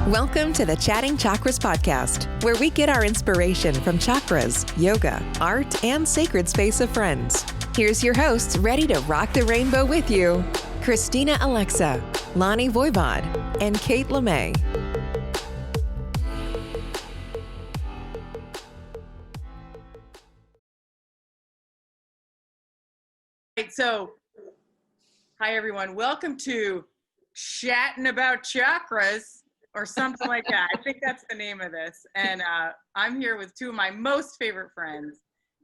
Welcome to the Chatting Chakras podcast, where we get our inspiration from chakras, yoga, art, and sacred space of friends. Here's your hosts ready to rock the rainbow with you, Christina Alexa, Lani Voivod, and Kate Lemay. So, hi everyone. Welcome to Chatting About Chakras, or something like that. I think that's the name of this. And I'm here with two of my most favorite friends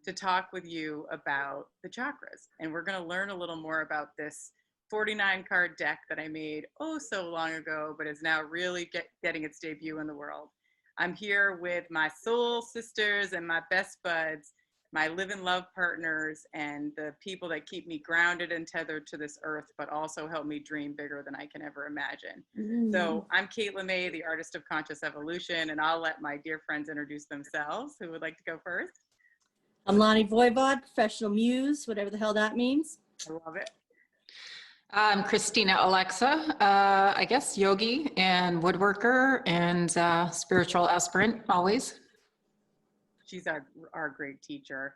to talk with you about the chakras. And we're going to learn a little more about this 49 card deck that I made so long ago, but is now really getting its debut in the world. I'm here with my soul sisters and my best buds, my live and love partners, and the people that keep me grounded and tethered to this earth, but also help me dream bigger than I can ever imagine. So I'm Kate Lemay, the artist of conscious evolution, and I'll let my dear friends introduce themselves. Who would like to go first? I'm Lani Voivod, professional muse, whatever the hell that means. I love it. I'm Christina Alexa, I guess yogi and woodworker and spiritual aspirant always. She's our great teacher.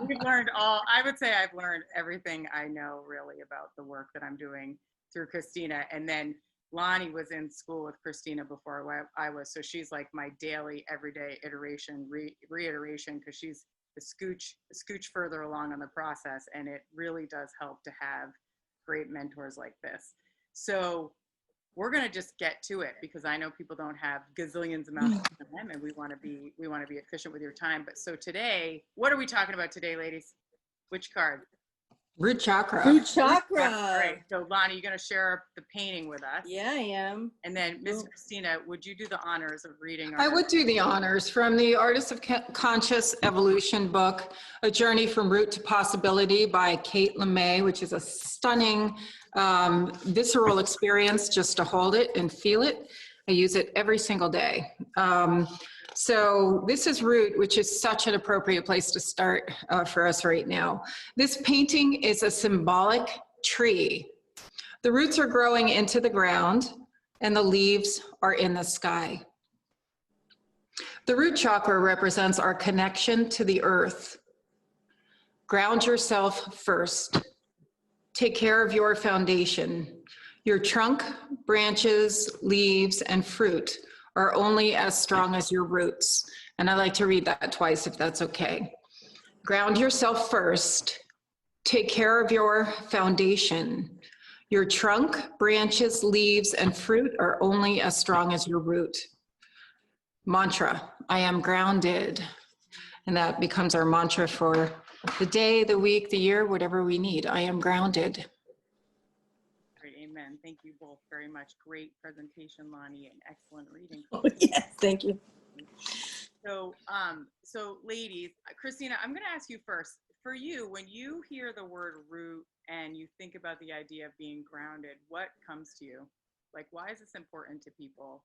We've learned I would say I've learned everything I know really about the work that I'm doing through Christina. And then Lani was in school with Christina before I was. So she's like my daily, everyday iteration, reiteration, because she's the scooch further along in the process. And it really does help to have great mentors like this. So we're going to just get to it, because I know people don't have gazillions amounts of time, and we want to be efficient with your time. But so today, what are we talking about today, ladies? Which card? Root chakra. Root chakra. All right. So Lani, you're going to share the painting with us. Yeah, I am. And then Miss Christina, would you do the honors of reading? I would do the honors from the Artist of Conscious Evolution book, A Journey from Root to Possibility by Kate Lemay, which is a stunning visceral experience just to hold it and feel it. I use it every single day. So this is Root, which is such an appropriate place to start for us right now. This painting is a symbolic tree. The roots are growing into the ground and the leaves are in the sky. The root chakra represents our connection to the earth. Ground yourself first. Take care of your foundation. Your trunk, branches, leaves, and fruit are only as strong as your roots. And I like to read that twice if that's okay. Ground yourself first. Take care of your foundation. Your trunk, branches, leaves, and fruit are only as strong as your root. Mantra, I am grounded. And that becomes our mantra for the day, the week, the year, whatever we need. I am grounded. Great, amen. Thank you both very much. Great presentation, Lani, and excellent reading. Oh, yes, thank you. So, ladies, Christina, I'm going to ask you first. For you, when you hear the word root and you think about the idea of being grounded, what comes to you? Like, why is this important to people?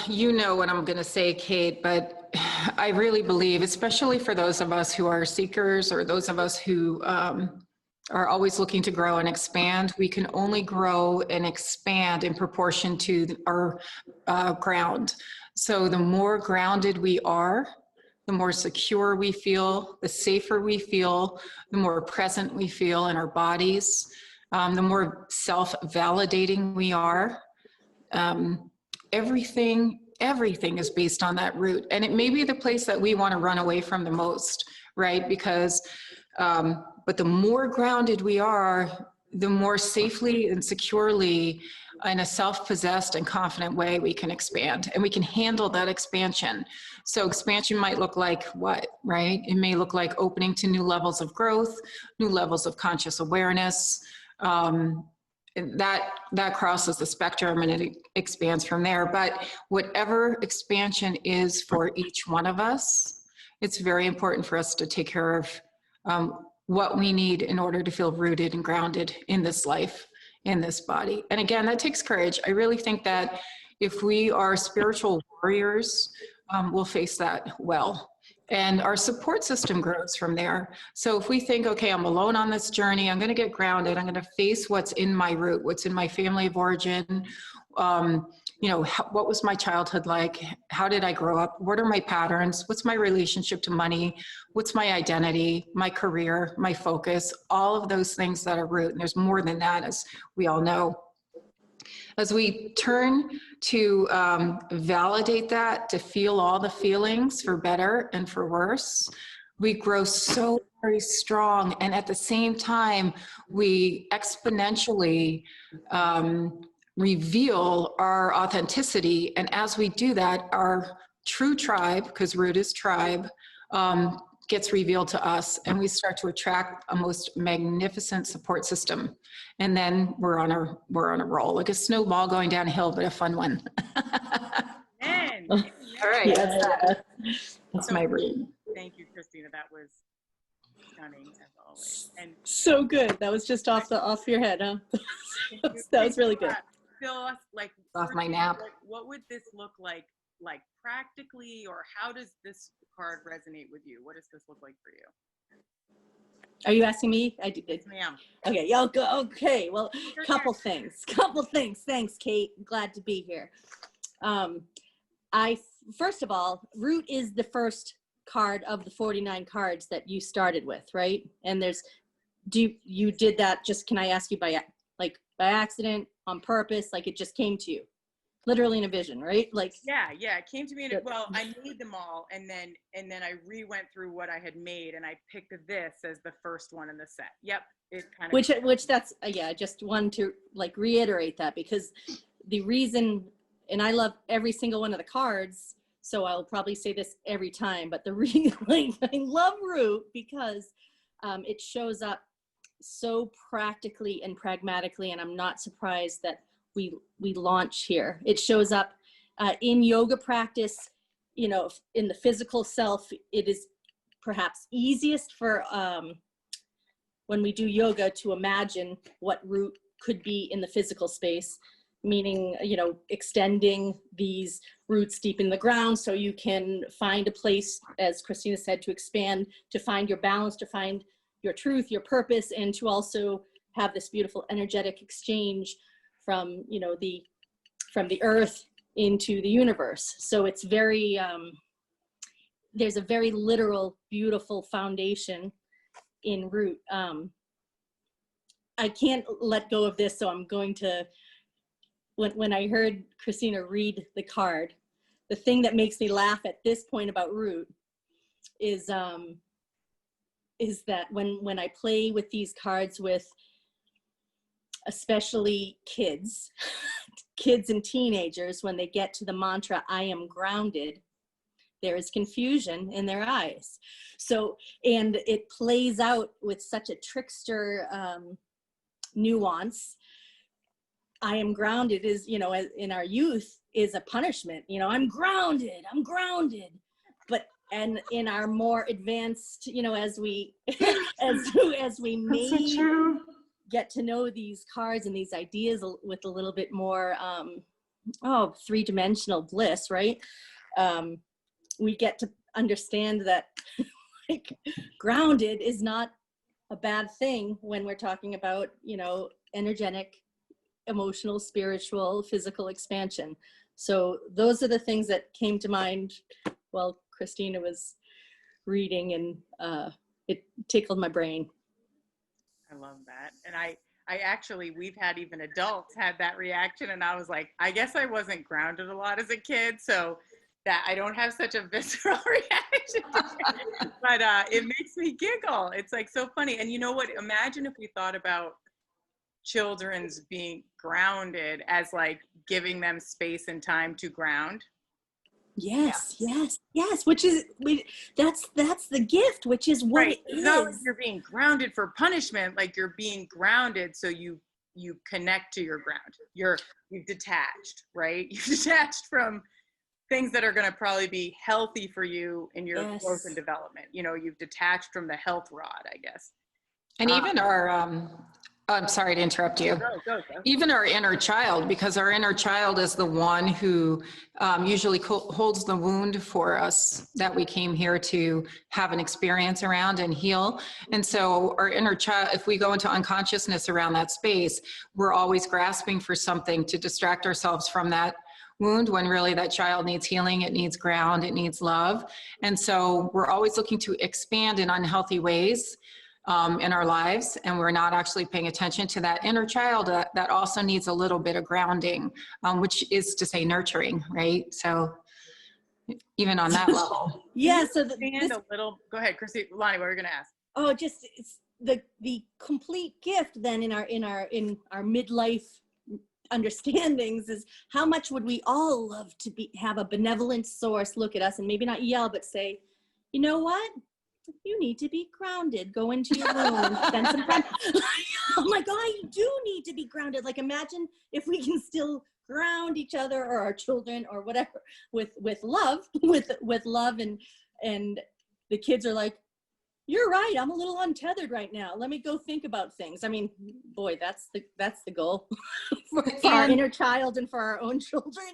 You know what I'm going to say, Kate, but I really believe, especially for those of us who are seekers or those of us who are always looking to grow and expand, we can only grow and expand in proportion to our ground. So the more grounded we are, the more secure we feel, the safer we feel, the more present we feel in our bodies, the more self-validating we are. Everything is based on that root. And it may be the place that we want to run away from the most, right? Because, but the more grounded we are, the more safely and securely in a self-possessed and confident way we can expand, and we can handle that expansion. So expansion might look like what, right? It may look like opening to new levels of growth, new levels of conscious awareness. That crosses the spectrum and it expands from there. But whatever expansion is for each one of us, it's very important for us to take care of what we need in order to feel rooted and grounded in this life, in this body. And again, that takes courage. I really think that if we are spiritual warriors, we'll face that well. And our support system grows from there. So if we think, okay, I'm alone on this journey, I'm going to get grounded, I'm going to face what's in my root, what's in my family of origin, what was my childhood like? How did I grow up? What are my patterns? What's my relationship to money? What's my identity, my career, my focus, all of those things that are root. And there's more than that, as we all know. As we turn to validate that, to feel all the feelings for better and for worse, we grow so very strong. And at the same time, we exponentially reveal our authenticity. And as we do that, our true tribe, because root is tribe, gets revealed to us, and we start to attract a most magnificent support system. And then we're on a roll, like a snowball going downhill, but a fun one. Amen. All right. Yeah. That's my root. Thank you, Christina. That was stunning as always. And So good. That was just off your head, huh? That was really good. Fill us, like, Off my nap. like, what would this look like practically, or how does this card resonate with you? What does this look like for you? Are you asking me? I did. Yes, ma'am. Okay, y'all go. Okay, well, Your couple things. Thanks, Kate. Glad to be here. First of all, root is the first card of the 49 cards that you started with, right? And you did that just, can I ask you by accident, on purpose, like it just came to you? Literally in a vision, right? Like, yeah, it came to me. Well, I made them all, and then I went through what I had made, and I picked this as the first one in the set. Yep, it kind of which that's I just want to like reiterate that, because the reason, and I love every single one of the cards, so I'll probably say this every time, but the reason I love root because it shows up so practically and pragmatically, and I'm not surprised that we launch here. It shows up in yoga practice, in the physical self. It is perhaps easiest for when we do yoga to imagine what root could be in the physical space, meaning, extending these roots deep in the ground so you can find a place, as Christina said, to expand, to find your balance, to find your truth, your purpose, and to also have this beautiful energetic exchange from the earth into the universe. So it's very there's a very literal, beautiful foundation in root. I can't let go of this, so I'm going to, when I heard Christina read the card, the thing that makes me laugh at this point about root is that when I play with these cards with especially kids and teenagers, when they get to the mantra, I am grounded, there is confusion in their eyes. So, and it plays out with such a trickster nuance. I am grounded is, in our youth, is a punishment. I'm grounded. But, and in our more advanced, as we as we may get to know these cards and these ideas with a little bit more three-dimensional bliss, right? We get to understand that grounded is not a bad thing when we're talking about, energetic, emotional, spiritual, physical expansion. So those are the things that came to mind while Christina was reading, and it tickled my brain. I love that. And I actually, we've had even adults had that reaction, and I was like, I guess I wasn't grounded a lot as a kid, so that I don't have such a visceral reaction to it. But it makes me giggle. It's like so funny. And you know what? Imagine if we thought about children's being grounded as like giving them space and time to ground. Yes. Which is, that's the gift, which is what right. it is. Not like you're being grounded for punishment, like you're being grounded so you connect to your ground. You've detached, right? You've detached from things that are going to probably be healthy for you in your growth and development. You've detached from the health rod, I guess. And even I'm sorry to interrupt you. Go. Even our inner child, because our inner child is the one who usually holds the wound for us that we came here to have an experience around and heal. And so our inner child, if we go into unconsciousness around that space, we're always grasping for something to distract ourselves from that wound, when really that child needs healing, it needs ground, it needs love. And so we're always looking to expand in unhealthy ways in our lives, and we're not actually paying attention to that inner child that also needs a little bit of grounding, which is to say nurturing, right? So even on that level. Yeah. So A little. Go ahead, Chrissy. Lani, what were you going to ask? Oh, just it's the complete gift then in our midlife understandings is how much would we all love to have a benevolent source look at us and maybe not yell, but say, you know what? You need to be grounded. Go into your room, spend some time. Oh my God, you do need to be grounded. Like, imagine if we can still ground each other or our children or whatever with love, with love, and the kids are like, you're right, I'm a little untethered right now. Let me go think about things. I mean, boy, that's the goal for our inner child and for our own children.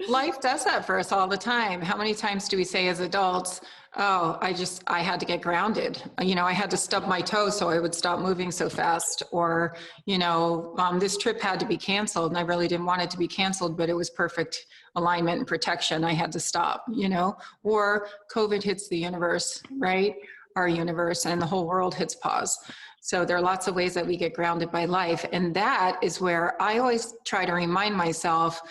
Life does that for us all the time. How many times do we say as adults, oh, I had to get grounded. I had to stub my toe so I would stop moving so fast. Or, this trip had to be canceled and I really didn't want it to be canceled, but it was perfect alignment and protection. I had to stop, or COVID hits the universe, right? Our universe, and the whole world hits pause. So there are lots of ways that we get grounded by life. And that is where I always try to remind myself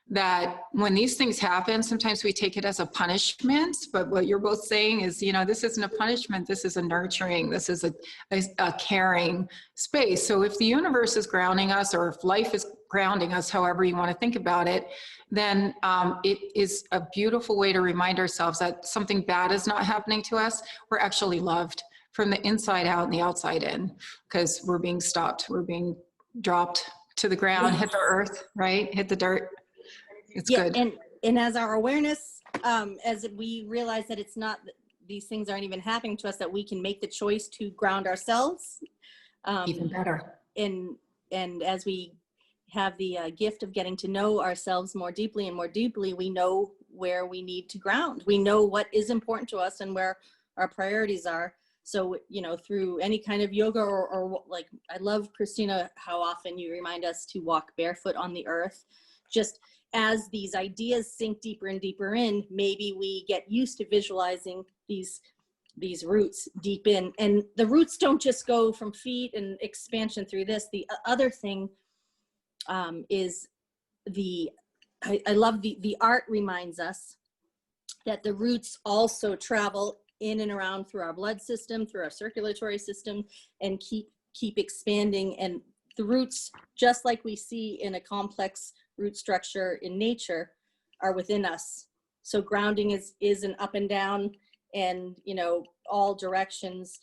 that when these things happen, sometimes we take it as a punishment, but what you're both saying is, this isn't a punishment, this is a nurturing, this is a caring space. So if the universe is grounding us, or if life is grounding us, however you want to think about it, then it is a beautiful way to remind ourselves that something bad is not happening to us. We're actually loved from the inside out and the outside in, because we're being stopped, we're being dropped to the ground, hit the earth, right? Hit the dirt. It's good. And as our awareness, as we realize that it's not, these things aren't even happening to us, that we can make the choice to ground ourselves. Even better. And as we have the gift of getting to know ourselves more deeply and more deeply, we know where we need to ground. We know what is important to us and where our priorities are. So, through any kind of yoga or like, I love, Christina, how often you remind us to walk barefoot on the earth. Just as these ideas sink deeper and deeper in, maybe we get used to visualizing these roots deep in. And the roots don't just go from feet and expansion through this. The other thing is I love the art reminds us that the roots also travel in and around through our blood system, through our circulatory system, and keep expanding. And the roots, just like we see in a complex root structure in nature, are within us. So grounding is an up and down and, all directions,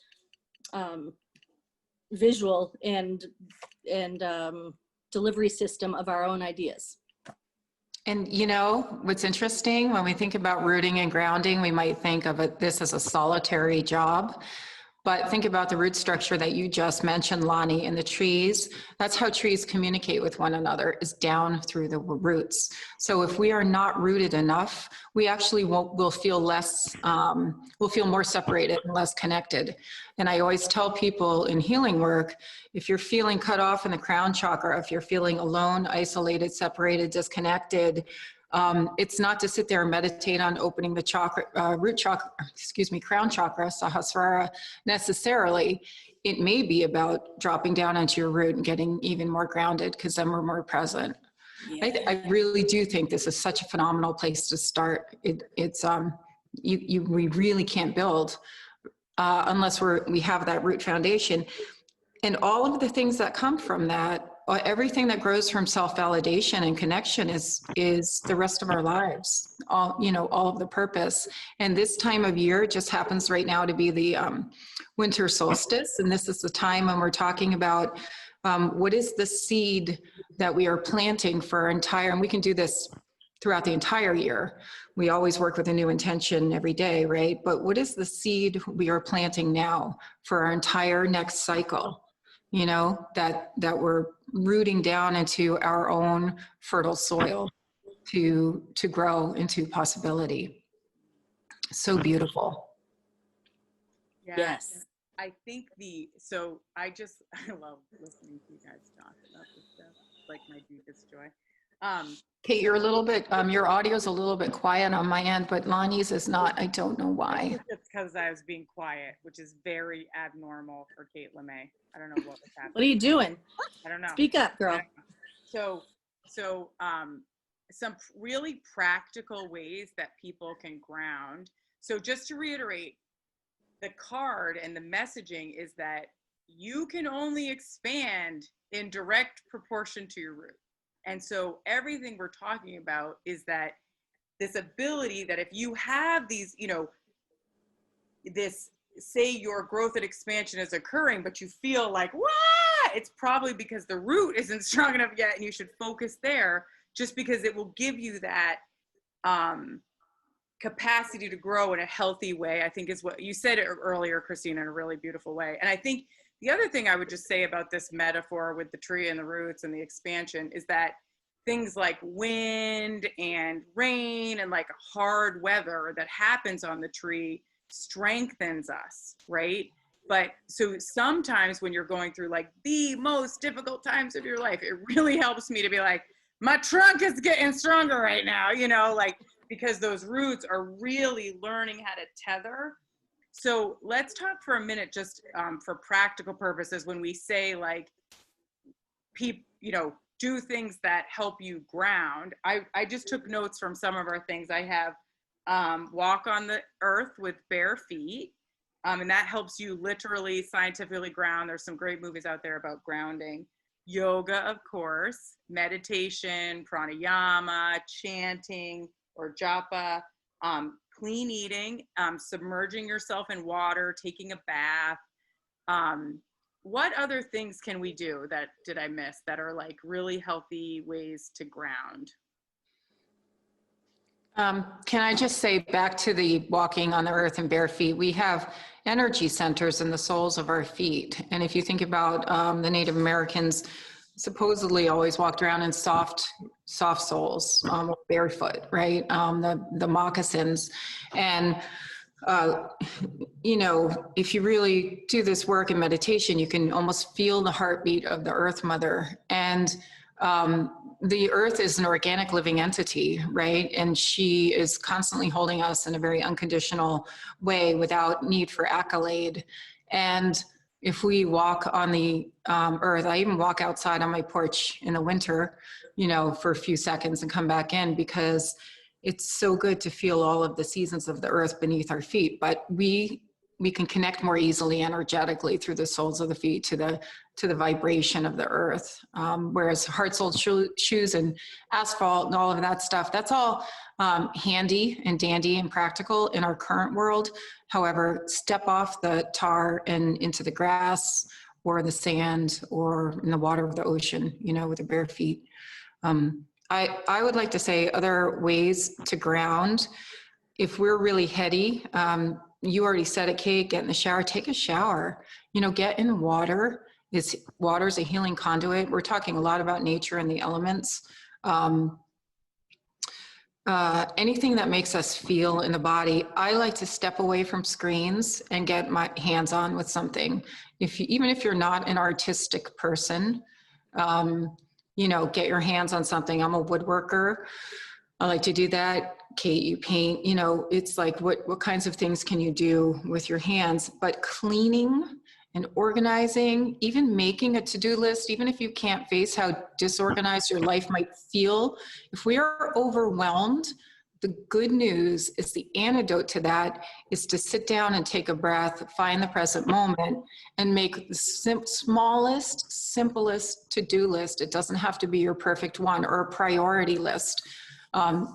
visual and delivery system of our own ideas. And what's interesting, when we think about rooting and grounding, we might think of this as a solitary job. But think about the root structure that you just mentioned, Lani, in the trees. That's how trees communicate with one another, is down through the roots. So if we are not rooted enough, we actually will feel less, we'll feel more separated and less connected. And I always tell people in healing work, if you're feeling cut off in the crown chakra, if you're feeling alone, isolated, separated, disconnected, it's not to sit there and meditate on opening the crown chakra, Sahasrara, necessarily. It may be about dropping down into your root and getting even more grounded, because then we're more present. Yeah. I really do think this is such a phenomenal place to start. We really can't build unless we have that root foundation. And all of the things that come from that, everything that grows from self-validation and connection is the rest of our lives, all of the purpose. And this time of year just happens right now to be the winter solstice. And this is the time when we're talking about what is the seed that we are planting for our entire, and we can do this throughout the entire year. We always work with a new intention every day, right? But what is the seed we are planting now for our entire next cycle? you know, that we're rooting down into our own fertile soil to grow into possibility. So beautiful. Yeah. Yes. I think I love listening to you guys talk about this stuff. It's like my deepest joy. Kate, you're a little bit, your audio's a little bit quiet on my end, but Lani's is not. I don't know I why. think it's because I was being quiet, which is very abnormal for Kate Lemay. I don't know what was happening. What are you doing? I don't know. Speak up, girl. So some really practical ways that people can ground. So just to reiterate, the card and the messaging is that you can only expand in direct proportion to your root. And so everything we're talking about is that this ability that if you have these, you know, this, say your growth and expansion is occurring, but you feel like, wah, it's probably because the root isn't strong enough yet, and you should focus there, just because it will give you that capacity to grow in a healthy way, I think is what you said earlier, Christina, in a really beautiful way. And I think the other thing I would just say about this metaphor with the tree and the roots and the expansion is that things like wind and rain and like hard weather that happens on the tree strengthens us, right? But so sometimes when you're going through like the most difficult times of your life, it really helps me to be like, my trunk is getting stronger right now, you know, like, because those roots are really learning how to tether. So let's talk for a minute, just for practical purposes, when we say like, you know, do things that help you ground. I just took notes from some of our things. I have walk on the earth with bare feet. And that helps you literally scientifically ground. There's some great movies out there about grounding. Yoga, of course, meditation, pranayama, chanting or japa, clean eating, submerging yourself in water, taking a bath. What other things can we do that did I miss that are like really healthy ways to ground? Can I just say back to the walking on the earth and bare feet, we have energy centers in the soles of our feet. And if you think about the Native Americans supposedly always walked around in soft soles, barefoot, right? The moccasins. And you know, if you really do this work in meditation, you can almost feel the heartbeat of the earth mother. And the earth is an organic living entity, right? And she is constantly holding us in a very unconditional way without need for accolade. And if we walk on the earth, I even walk outside on my porch in the winter, you know, for a few seconds and come back in, because it's so good to feel all of the seasons of the earth beneath our feet. But we can connect more easily energetically through the soles of the feet to the vibration of the earth. Whereas hard-soled shoes and asphalt and all of that stuff, that's all handy and dandy and practical in our current world. However, step off the tar and into the grass or the sand or in the water of the ocean, you know, with the bare feet. I would like to say other ways to ground. If we're really heady, you already said it, Kate, get in the shower, take a shower, you know, get in water. Water's a healing conduit. We're talking a lot about nature and the elements. Anything that makes us feel in the body. I like to step away from screens and get my hands on with something. Even if you're not an artistic person, you know, get your hands on something. I'm a woodworker. I like to do that. Kate, you paint, you know, it's like, what kinds of things can you do with your hands? But cleaning and organizing, even making a to-do list, even if you can't face how disorganized your life might feel, if we are overwhelmed, the good news is the antidote to that is to sit down and take a breath, find the present moment, and make the smallest, simplest to-do list. It doesn't have to be your perfect one or a priority list.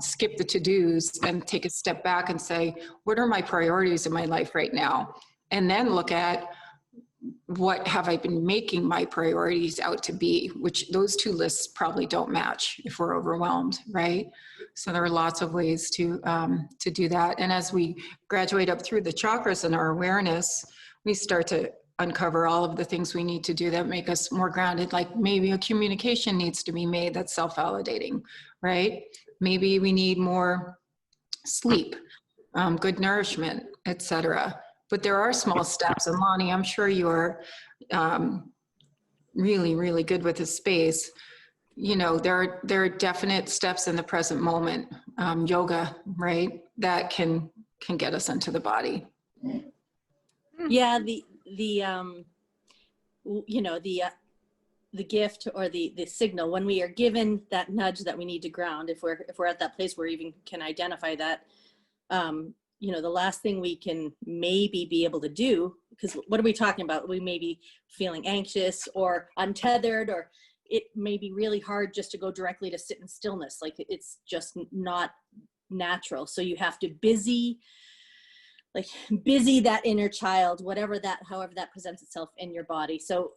Skip the to-dos and take a step back and say, what are my priorities in my life right now? And then look at, what have I been making my priorities out to be, which those two lists probably don't match if we're overwhelmed, right? So there are lots of ways to do that. And as we graduate up through the chakras and our awareness, we start to uncover all of the things we need to do that make us more grounded. Like maybe a communication needs to be made that's self-validating, right? Maybe we need more sleep, good nourishment, etc. But there are small steps, and Lani, I'm sure you're really, really good with the space. You know, there are definite steps in the present moment, yoga, right, that can get us into the body. Yeah, you know, the gift or the signal when we are given that nudge that we need to ground, if we're at that place where we even can identify that, you know, the last thing we can maybe be able to do, because what are we talking about? We may be feeling anxious or untethered, or it may be really hard just to go directly to sit in stillness. Like it's just not natural. So you have to busy that inner child, however that presents itself in your body. So,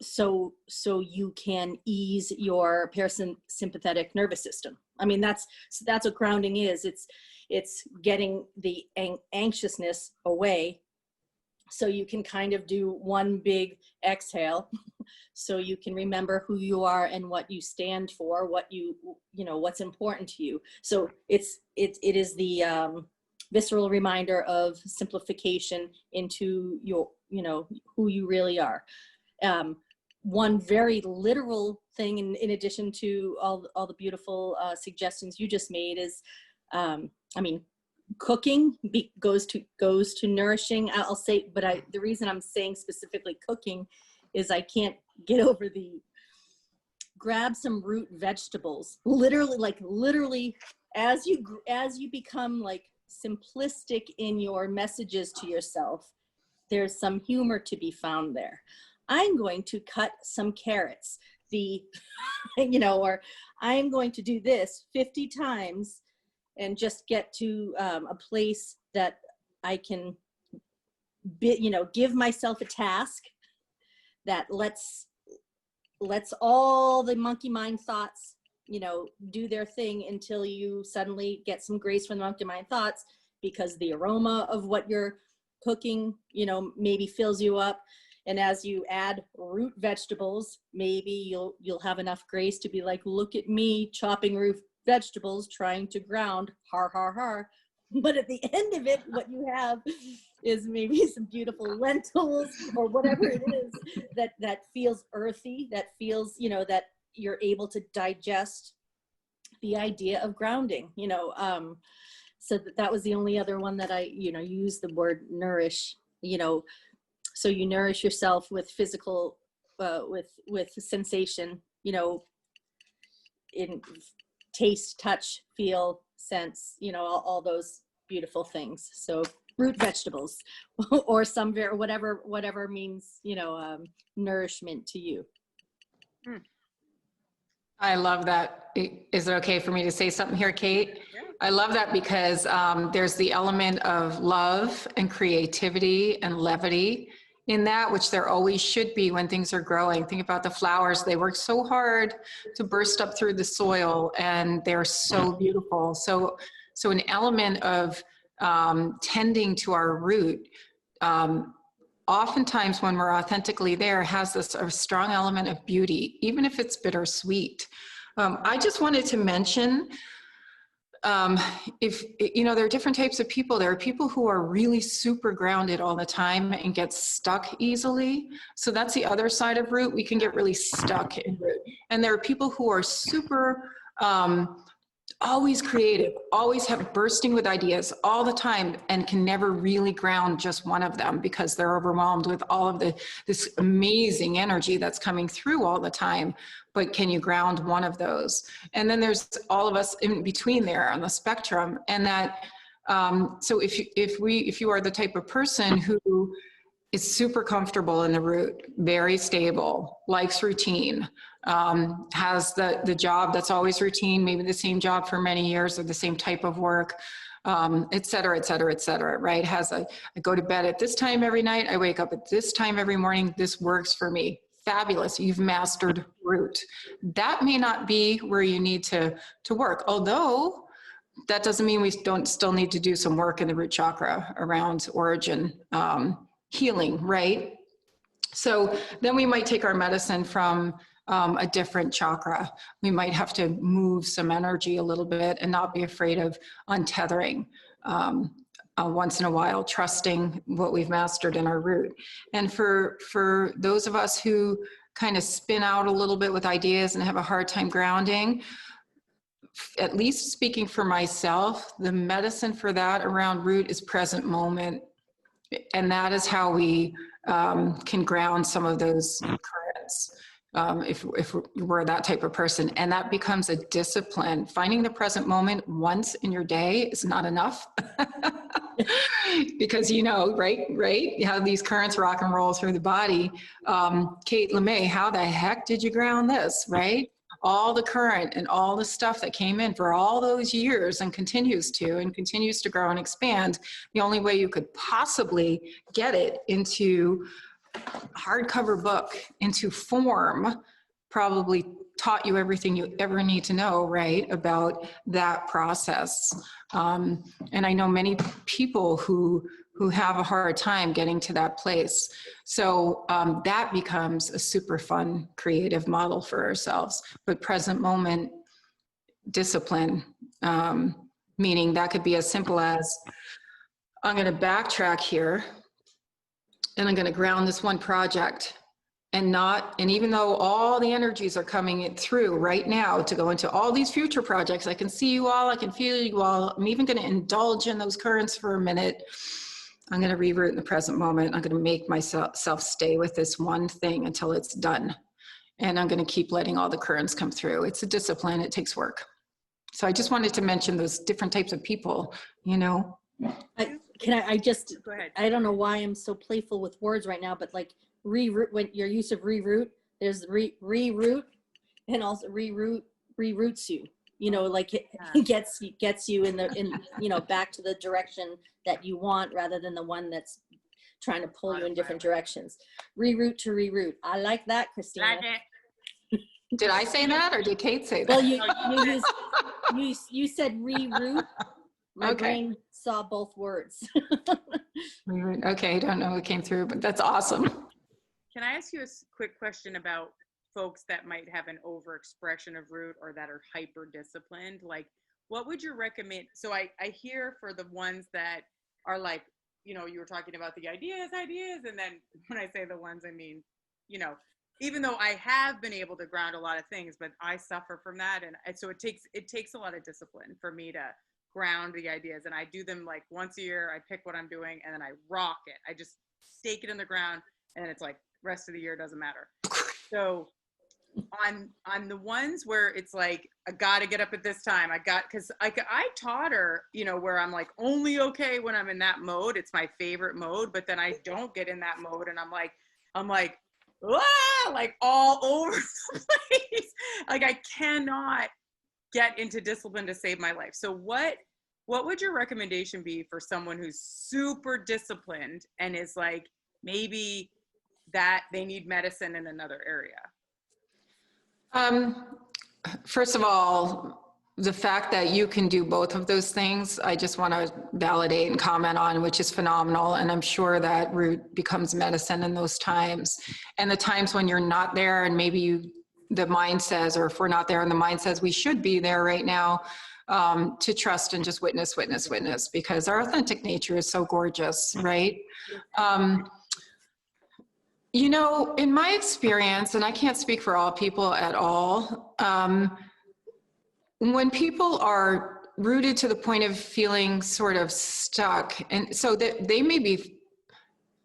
so you can ease your parasympathetic nervous system. I mean, that's what grounding is. It's getting the anxiousness away, so you can kind of do one big exhale, so you can remember who you are and what you stand for, what you know, what's important to you. So it is the visceral reminder of simplification into your, you know, who you really are. One very literal thing, in addition to all the beautiful suggestions you just made, is, I mean, cooking goes to nourishing. I'll say, but the reason I'm saying specifically cooking is I can't get over grab some root vegetables. Literally, as you become like simplistic in your messages to yourself, there's some humor to be found there. I'm going to cut some carrots, you know, or I'm going to do this 50 times and just get to a place that I can, you know, give myself a task that lets all the monkey mind thoughts, you know, do their thing until you suddenly get some grace from the monkey mind thoughts, because the aroma of what you're cooking, you know, maybe fills you up. And as you add root vegetables, maybe you'll have enough grace to be like, look at me chopping root vegetables, trying to ground, har, har, har. But at the end of it, what you have is maybe some beautiful lentils or whatever it is that feels earthy, that feels, you know, that you're able to digest the idea of grounding, you know. So that was the only other one that I, you know, use the word nourish, you know. So you nourish yourself with physical, with sensation, you know, in taste, touch, feel, sense, you know, all those beautiful things. So root vegetables or whatever means, you know, nourishment to you. I love that. Is it okay for me to say something here, Kate? Yeah. I love that because there's the element of love and creativity and levity in that, which there always should be when things are growing. Think about the flowers. They work so hard to burst up through the soil, and they're so beautiful. So an element of tending to our root, oftentimes when we're authentically there, has this a strong element of beauty, even if it's bittersweet. I just wanted to mention, if, you know, there are different types of people. There are people who are really super grounded all the time and get stuck easily. So that's the other side of root. We can get really stuck in root. And there are people who are super, always creative, always have bursting with ideas all the time, and can never really ground just one of them because they're overwhelmed with all of this amazing energy that's coming through all the time. But can you ground one of those? And then there's all of us in between there on the spectrum. And that, so if you are the type of person who is super comfortable in the root, very stable, likes routine, has the job that's always routine, maybe the same job for many years or the same type of work, et cetera, et cetera, et cetera, right? I go to bed at this time every night, I wake up at this time every morning, this works for me. Fabulous, you've mastered root. That may not be where you need to work, although that doesn't mean we don't still need to do some work in the root chakra around origin. healing, right? So then we might take our medicine from a different chakra. We might have to move some energy a little bit and not be afraid of untethering once in a while, trusting what we've mastered in our root. And for those of us who kind of spin out a little bit with ideas and have a hard time grounding, at least speaking for myself, the medicine for that around root is present moment. And that is how we can ground some of those currents. If we're that type of person, and that becomes a discipline. Finding the present moment once in your day is not enough. Because right? You have these currents rock and roll through the body. Kate Lemay, how the heck did you ground this, right? All the current and all the stuff that came in for all those years and continues to grow and expand. The only way you could possibly get it into hardcover book, into form, probably taught you everything you ever need to know, right, about that process. And I know many people who have a hard time getting to that place. So that becomes a super fun, creative model for ourselves. But present moment discipline, meaning that could be as simple as, I'm going to backtrack here and I'm going to ground this one project. And even though all the energies are coming through right now to go into all these future projects, I can see you all, I can feel you all, I'm even going to indulge in those currents for a minute. I'm going to reroute in the present moment. I'm going to make myself stay with this one thing until it's done. And I'm going to keep letting all the currents come through. It's a discipline, it takes work. So I just wanted to mention those different types of people, Go ahead. I don't know why I'm so playful with words right now, but like reroute, when your use of reroute, there's reroute, and also reroutes you. Like it gets you in back to the direction that you want, rather than the one that's trying to pull you in different directions. Reroute to reroute. I like that, Christina. Like it. Did I say that, or did Kate say that? Well, you said reroute. My brain saw both words. Okay, I don't know what came through, but that's awesome. Can I ask you a quick question about folks that might have an overexpression of root or that are hyper disciplined? Like, what would you recommend? So I hear for the ones that are like, you were talking about the ideas, and then when I say the ones, I mean, even though I have been able to ground a lot of things, but I suffer from that, and so it takes a lot of discipline for me to ground the ideas, and I do them like once a year. I pick what I'm doing and then I rock it. I just stake it in the ground, and then it's like rest of the year doesn't matter. So on the ones where it's like, I gotta get up at this time, because I taught her, where I'm like only okay when I'm in that mode. It's my favorite mode, but then I don't get in that mode, and I'm like like all over the place. Like I cannot get into discipline to save my life. So what would your recommendation be for someone who's super disciplined and is like, maybe that they need medicine in another area? First of all, the fact that you can do both of those things, I just want to validate and comment on, which is phenomenal. And I'm sure that root becomes medicine in those times. And the times when you're not there, and maybe the mind says, or if we're not there and the mind says we should be there right now, to trust and just witness, because our authentic nature is so gorgeous, right? In my experience, and I can't speak for all people at all, when people are rooted to the point of feeling sort of stuck, and so that they may be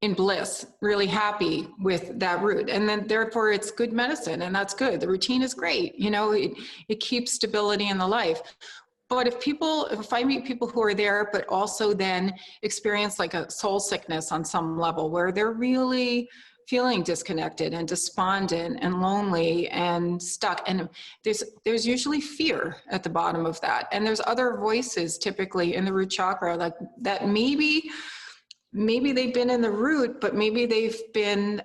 in bliss, really happy with that root, and then therefore it's good medicine, and that's good. The routine is great, it keeps stability in the life. But if I meet people who are there, but also then experience like a soul sickness on some level, where they're really feeling disconnected and despondent and lonely and stuck, and there's usually fear at the bottom of that, and there's other voices typically in the root chakra, like that maybe they've been in the root, but maybe they've been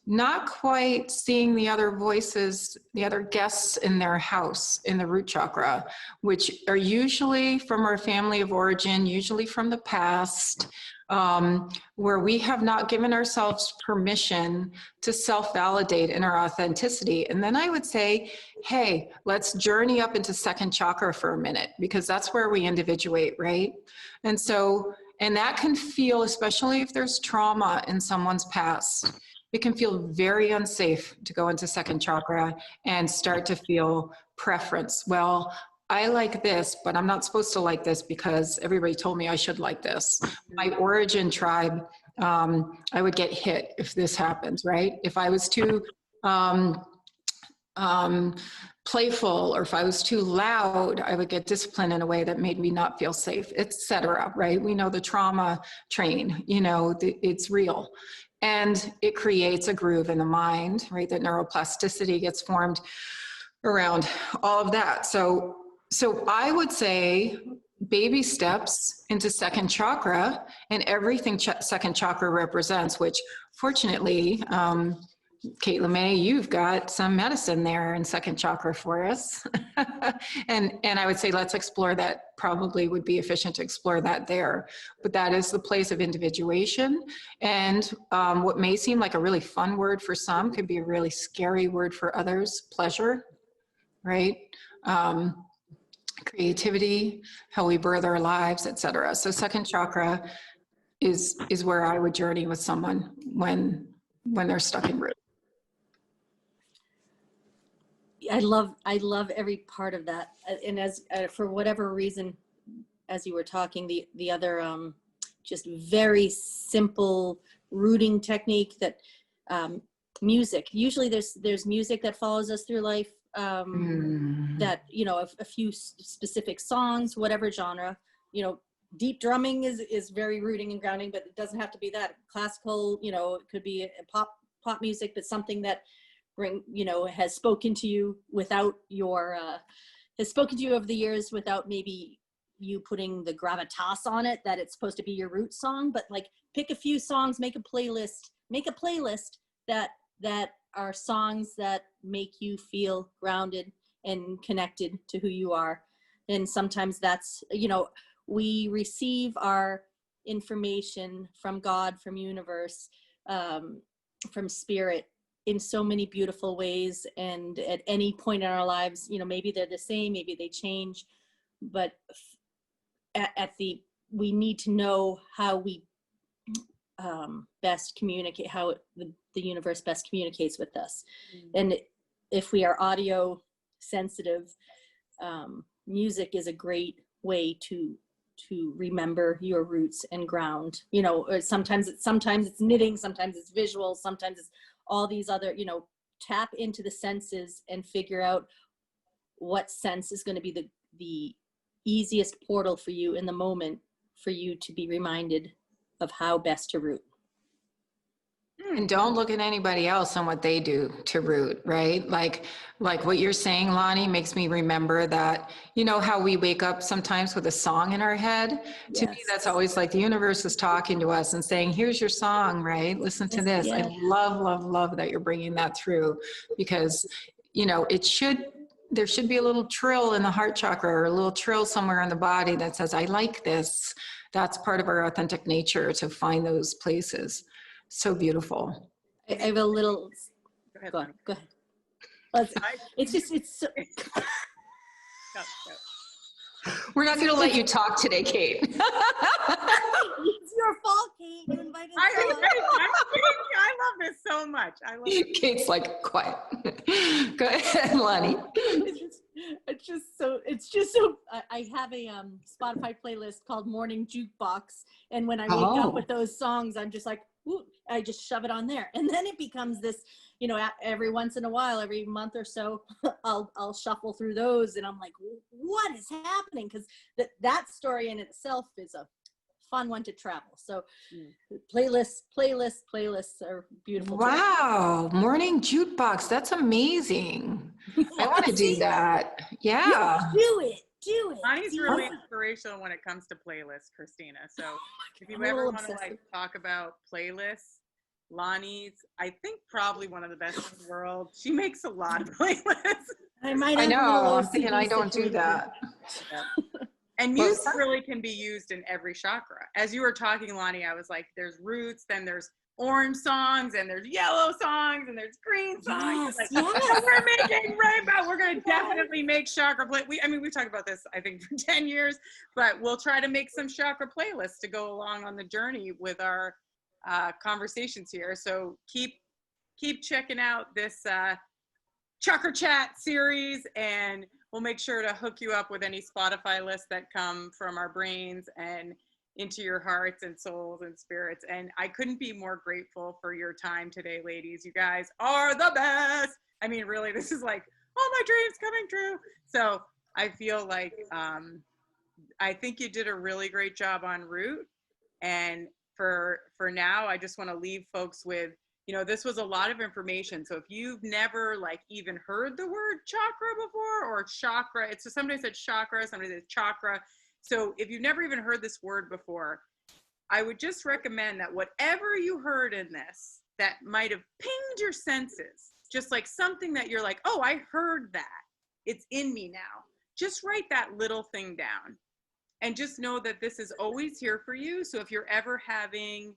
not quite seeing the other voices, the other guests in their house in the root chakra, which are usually from our family of origin, usually from the past, where we have not given ourselves permission to self-validate in our authenticity. And then I would say, hey, let's journey up into second chakra for a minute, because that's where we individuate, right? And so, and that can feel, especially if there's trauma in someone's past, it can feel very unsafe to go into second chakra and start to feel preference. Well, I like this, but I'm not supposed to like this because everybody told me I should like this. My origin tribe, I would get hit if this happens, right? If I was too playful, or if I was too loud, I would get disciplined in a way that made me not feel safe, etc. Right? We know the trauma train, you know, it's real. And it creates a groove in the mind, right? That neuroplasticity gets formed around all of that. So I would say baby steps into second chakra and everything second chakra represents, which fortunately, Kate Lemay, you've got some medicine there in second chakra for us. and I would say let's explore that. Probably would be efficient to explore that there. But that is the place of individuation. And what may seem like a really fun word for some could be a really scary word for others, pleasure, right? Creativity, how we birth our lives, etc. So second chakra is where I would journey with someone when they're stuck in root. I love every part of that. And as for whatever reason, as you were talking, the other just very simple rooting technique that music. Usually there's music that follows us through life. That, you know, a few specific songs, whatever genre, you know, deep drumming is very rooting and grounding, but it doesn't have to be that. Classical, you know, it could be a pop music, but something that has spoken to you without your, has spoken to you over the years without maybe you putting the gravitas on it, that it's supposed to be your root song, but like pick a few songs, make a playlist that are songs that make you feel grounded and connected to who you are. And sometimes that's, you know, we receive our information from God, from universe, from spirit in so many beautiful ways. And at any point in our lives, you know, maybe they're the same, maybe they change, but we need to know how we best communicate, how the universe best communicates with us. And if we are audio sensitive, music is a great way to remember your roots and ground, you know. Or sometimes it's knitting, sometimes it's visual, sometimes it's all these other, you know. Tap into the senses and figure out what sense is going to be the easiest portal for you in the moment, for you to be reminded of how best to root. And don't look at anybody else and what they do to root, right? Like what you're saying, Lani, makes me remember that, you know, how we wake up sometimes with a song in our head. Yes. To me, that's always like the universe is talking to us and saying, here's your song, right? Listen to this. Yeah. I love that you're bringing that through, because, you know, there should be a little trill in the heart chakra, or a little trill somewhere in the body that says, I like this. That's part of our authentic nature, to find those places. So beautiful. I have a little, go ahead. It's so. We're not going to let you talk today, Kate. It's your fault, Kate. You invited us. I'm kidding. I love this so much. I love it. Kate's like, quiet. Go ahead, Lani. It's just so. I have a Spotify playlist called Morning Jukebox, and when I wake up with those songs, I'm just like, ooh, I just shove it on there, and then it becomes this, you know, every once in a while, every month or so, I'll shuffle through those, and I'm like, what is happening? Because that story in itself is a fun one to travel. So playlists are beautiful. Wow. Morning Jukebox. That's amazing. I want to do that. Yeah. Do it. Lani's really inspirational when it comes to playlists, Christina. So if you ever want to like talk about playlists, Lani's, I think, probably one of the best in the world. She makes a lot of playlists. I know. I'm thinking I don't do that. Yeah. And music really can be used in every chakra. as you were talking, Lani, I was like, there's roots, then there's orange songs, and there's yellow songs, and there's green songs. Yes, Like, yes. we're making rainbow. We're going to definitely make chakra play. We've talked about this, I think, for 10 years, but we'll try to make some chakra playlists to go along on the journey with our conversations here. So keep checking out this Chakra Chat series, and we'll make sure to hook you up with any Spotify lists that come from our brains and into your hearts and souls and spirits. And I couldn't be more grateful for your time today, ladies. You guys are the best. I mean, really, this is like all my dreams coming true. So I feel like I think you did a really great job on Root. And for now, I just want to leave folks with, this was a lot of information. So if you've never like even heard the word chakra before, or chakra, somebody said chakra, somebody said chakra. So if you've never even heard this word before, I would just recommend that whatever you heard in this that might have pinged your senses, just like something that you're like, oh, I heard that. It's in me now. Just write that little thing down and just know that this is always here for you. So if you're ever having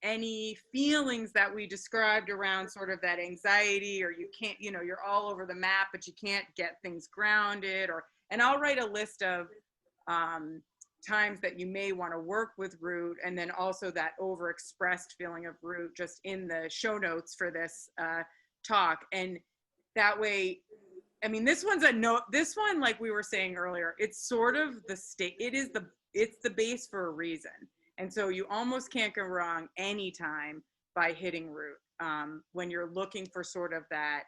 any feelings that we described around sort of that anxiety, or you can't, you're all over the map, but you can't get things grounded, and I'll write a list of times that you may want to work with Root, and then also that overexpressed feeling of Root just in the show notes for this talk. And that way, I mean, this one, like we were saying earlier, it's sort of it's the base for a reason. And so you almost can't go wrong anytime by hitting Root when you're looking for sort of that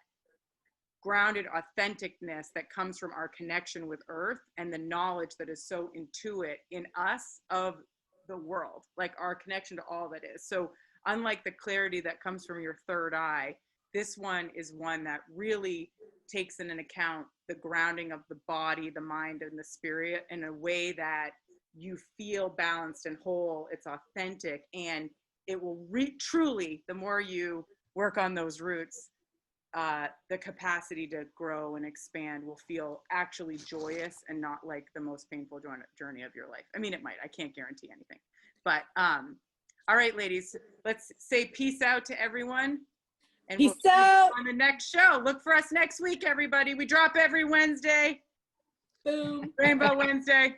grounded authenticness that comes from our connection with Earth and the knowledge that is so intuitive in us of the world, like our connection to all that is. So unlike the clarity that comes from your third eye, this one is one that really takes in account the grounding of the body, the mind, and the spirit in a way that you feel balanced and whole. It's authentic, and it will truly, the more you work on those roots, the capacity to grow and expand will feel actually joyous and not like the most painful journey of your life. I mean, it might. I can't guarantee anything. But all right, ladies, let's say peace out to everyone. And Peace we'll out. on the next show. Look for us next week, everybody. We drop every Wednesday. Boom. Rainbow Wednesday.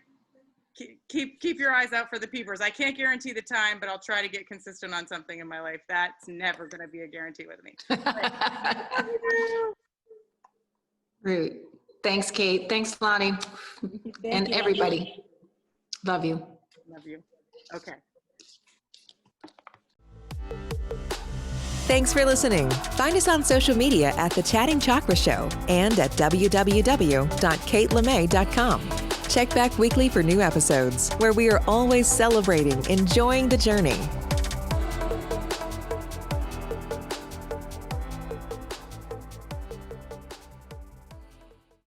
Keep your eyes out for the peepers. I can't guarantee the time, but I'll try to get consistent on something in my life. That's never going to be a guarantee with me. Root. Thanks, Kate. Thanks, Lani. And you, everybody. Love you. Love you. Okay. Thanks for listening. Find us on social media at The Chatting Chakra Show and at www.katelemay.com. Check back weekly for new episodes, where we are always celebrating enjoying the journey.